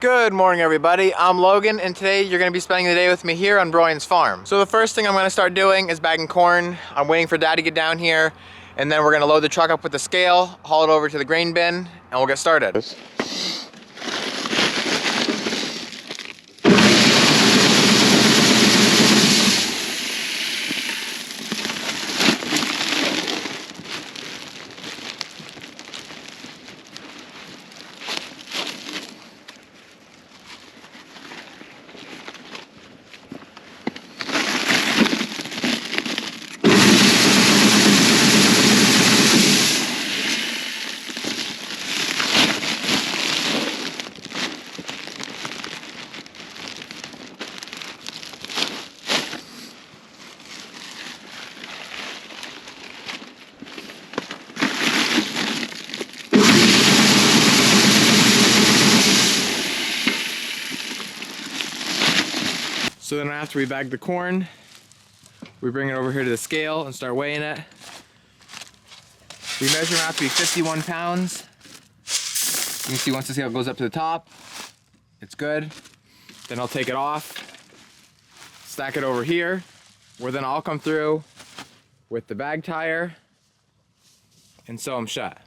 Good morning, everybody. I'm Logan, and today you're going to be spending the day with me here on Broyens Farm. So the first thing I'm going to start doing is bagging corn. I'm waiting for Dad to get down here, and then we're going to load the truck up with the scale, haul it over to the grain bin, and we'll get started. So then after we bag the corn, we bring it over here to the scale and start weighing it. We measure it out to be 51 pounds. You can see once the scale goes up to the top, it's good. Then I'll take it off, stack it over here, where then I'll come through with the bag tire and sew them shut.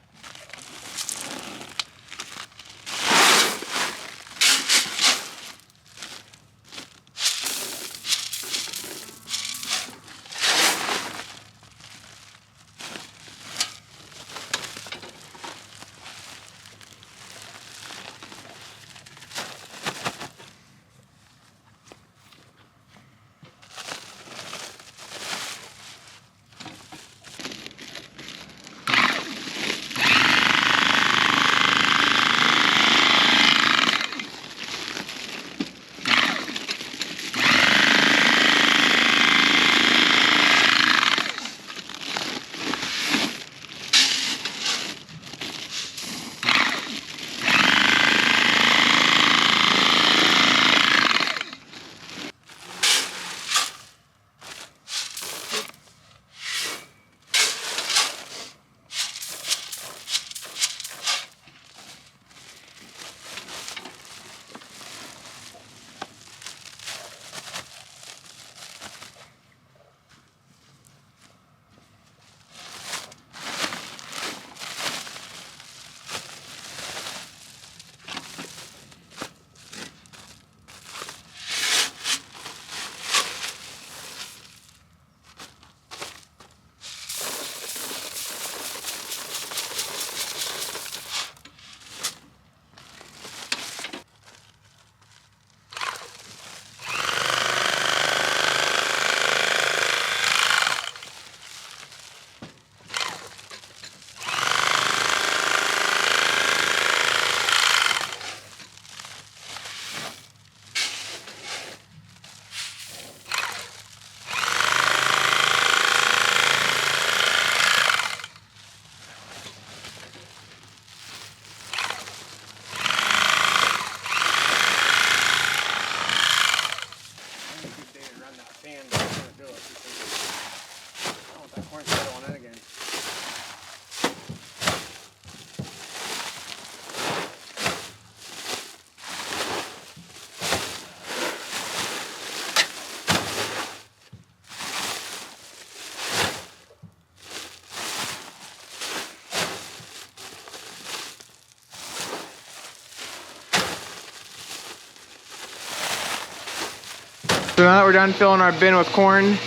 So now that we're done filling our bin with corn,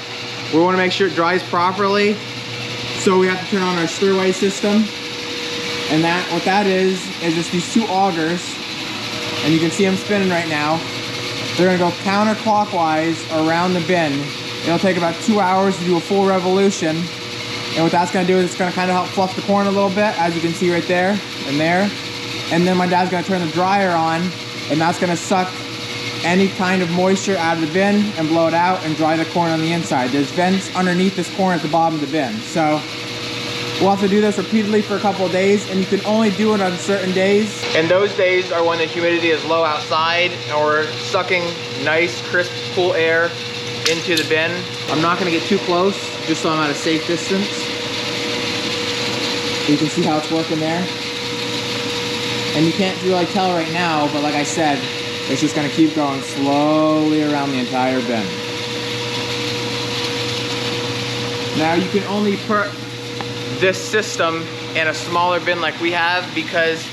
we want to make sure it dries properly. So we have to turn on our stir-way system. And what that is just these two augers. And you can see them spinning right now. They're going to go counterclockwise around the bin. It'll take about 2 hours to do a full revolution. And what that's going to do is it's going to kind of help fluff the corn a little bit, as you can see right there and there. And then my dad's going to turn the dryer on, and that's going to suck any kind of moisture out of the bin and blow it out and dry the corn on the inside. There's vents underneath this corn at the bottom of the bin. So we'll have to do this repeatedly for a couple of days, and you can only do it on certain days. And those days are when the humidity is low outside and we're sucking nice, crisp, cool air into the bin. I'm not gonna get too close, just so I'm at a safe distance. You can see how it's working there. And you can't really tell right now, but like I said, it's just gonna keep going slowly around the entire bin. Now you can only put this system in a smaller bin like we have, because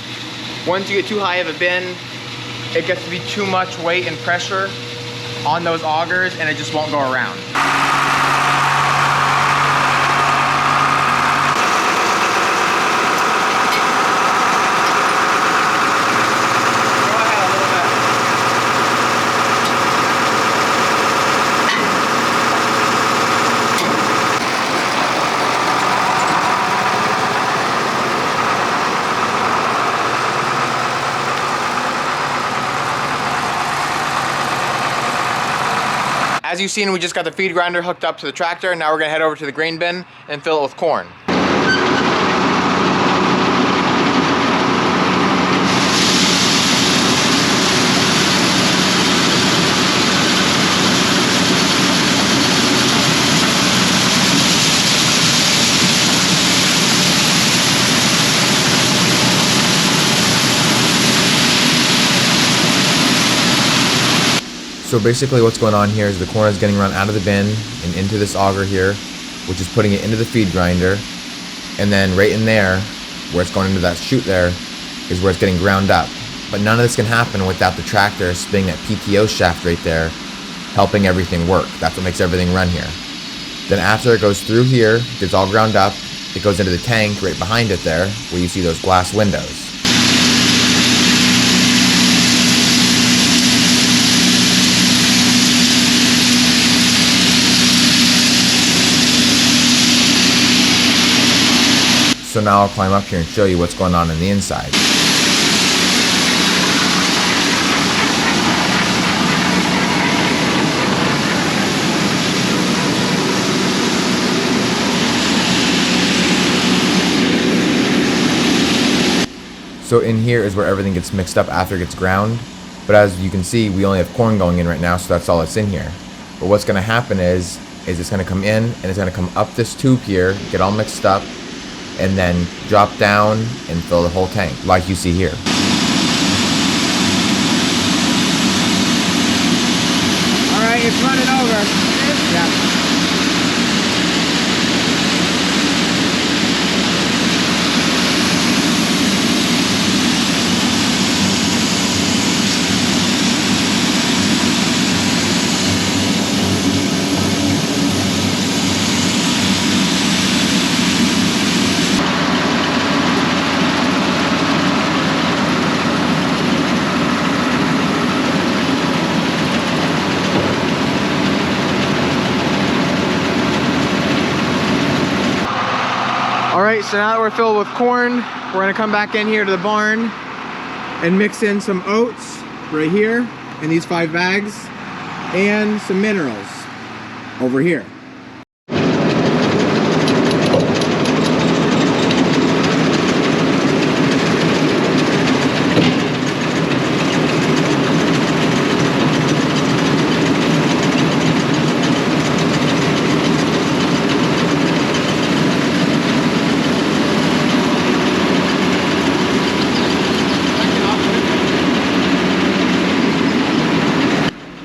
once you get too high of a bin, it gets to be too much weight and pressure on those augers and it just won't go around. As you've seen, we just got the feed grinder hooked up to the tractor, and now we're gonna head over to the grain bin and fill it with corn. So basically what's going on here is the corn is getting run out of the bin and into this auger here, which is putting it into the feed grinder. And then right in there, where it's going into that chute there, is where it's getting ground up. But none of this can happen without the tractor spinning that PTO shaft right there, helping everything work. That's what makes everything run here. Then after it goes through here, it's all ground up, it goes into the tank right behind it there, where you see those glass windows. So now I'll climb up here and show you what's going on the inside. So in here is where everything gets mixed up after it gets ground. But as you can see, we only have corn going in right now, so that's all that's in here. But what's gonna happen is it's gonna come in and it's gonna come up this tube here, get all mixed up, and then drop down and fill the whole tank, like you see here. All right, it's running over. Yeah. Alright, so now that we're filled with corn, we're gonna come back in here to the barn and mix in some oats right here in these 5 bags and some minerals over here.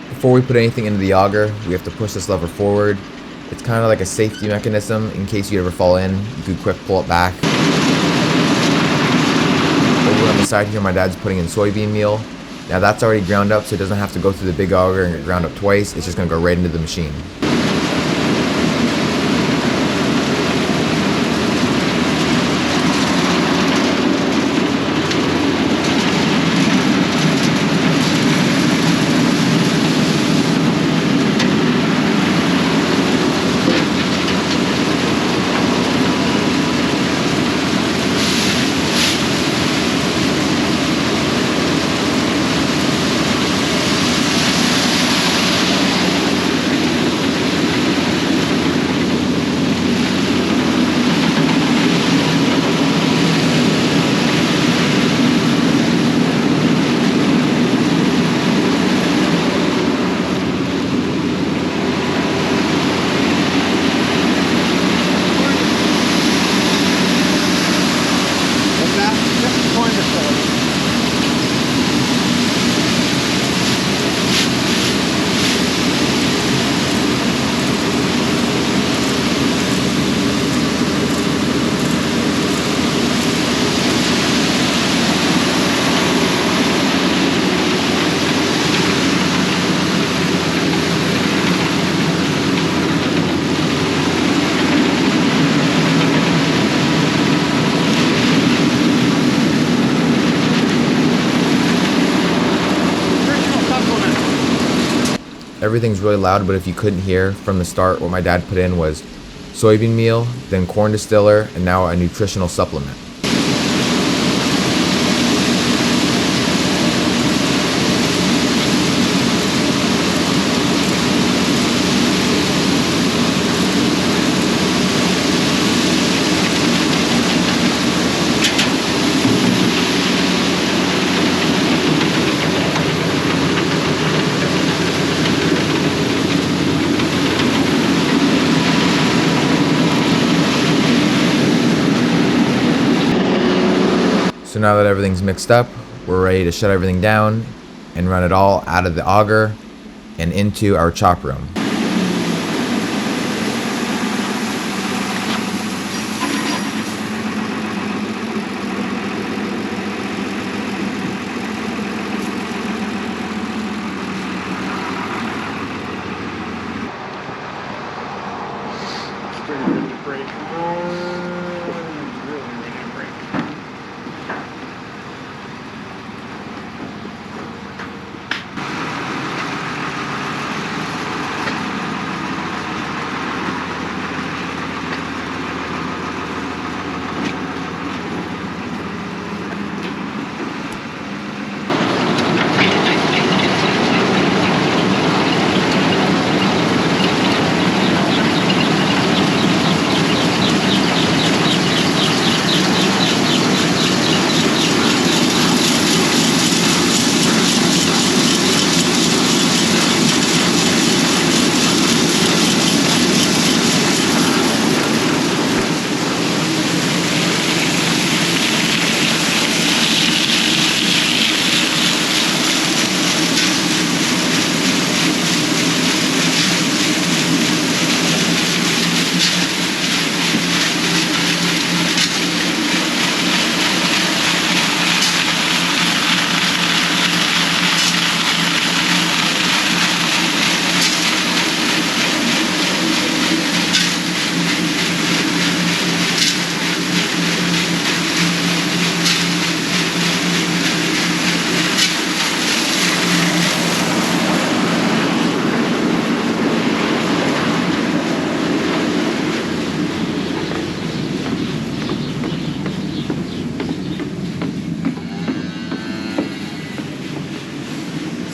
Before we put anything into the auger, we have to push this lever forward. It's kind of like a safety mechanism in case you ever fall in. You could quick pull it back. Over on the side here, my dad's putting in soybean meal. Now that's already ground up, so it doesn't have to go through the big auger and get ground up twice. It's just going to go right into the machine. everything's really loud, but if you couldn't hear from the start, what my dad put in was soybean meal, then corn distiller, and now a nutritional supplement. So now that everything's mixed up, we're ready to shut everything down and run it all out of the auger and into our chop room.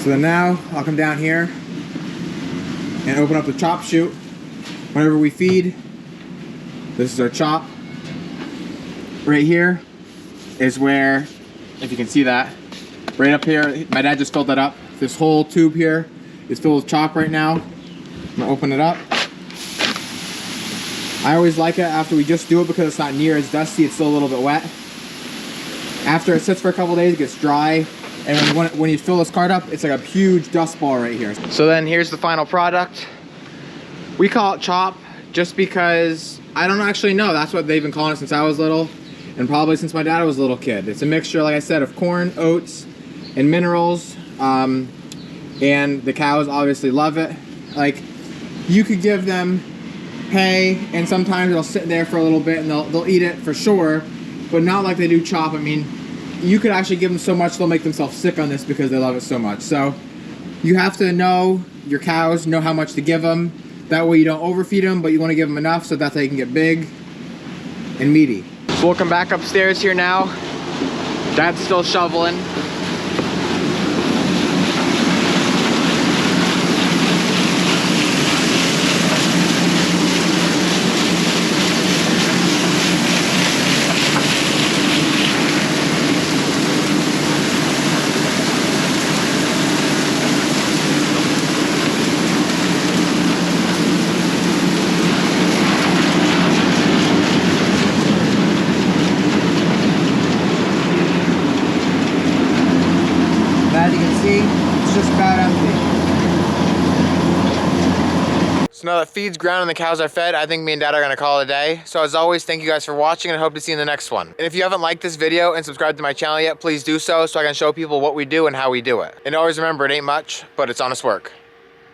So then now I'll come down here and open up the chop chute. Whenever we feed, this is our chop. Right here is where, if you can see that, right up here, my dad just filled that up. This whole tube here is filled with chop right now. I'm gonna open it up. I always like it after we just do it because it's not near as dusty, it's still a little bit wet. After it sits for a couple days, it gets dry. And when you fill this cart up, it's like a huge dust ball right here. So then here's the final product. We call it chop just because I don't actually know. That's what they've been calling it since I was little, and probably since my dad was a little kid. It's a mixture, like I said, of corn, oats, and minerals. And the cows obviously love it. Like, you could give them hay, and sometimes they'll sit there for a little bit and they'll eat it for sure, but not like they do chop. I mean, you could actually give them so much they'll make themselves sick on this because they love it so much. So you have to know your cows, know how much to give them. That way you don't overfeed them, but you want to give them enough so that they can get big and meaty. So we'll come back upstairs here now. Dad's still shoveling. As you can see, it's just about empty. So now that feed's ground and the cows are fed, I think me and Dad are gonna call it a day. So as always, thank you guys for watching and I hope to see you in the next one. And if you haven't liked this video and subscribed to my channel yet, please do so I can show people what we do and how we do it. And always remember, it ain't much, but it's honest work.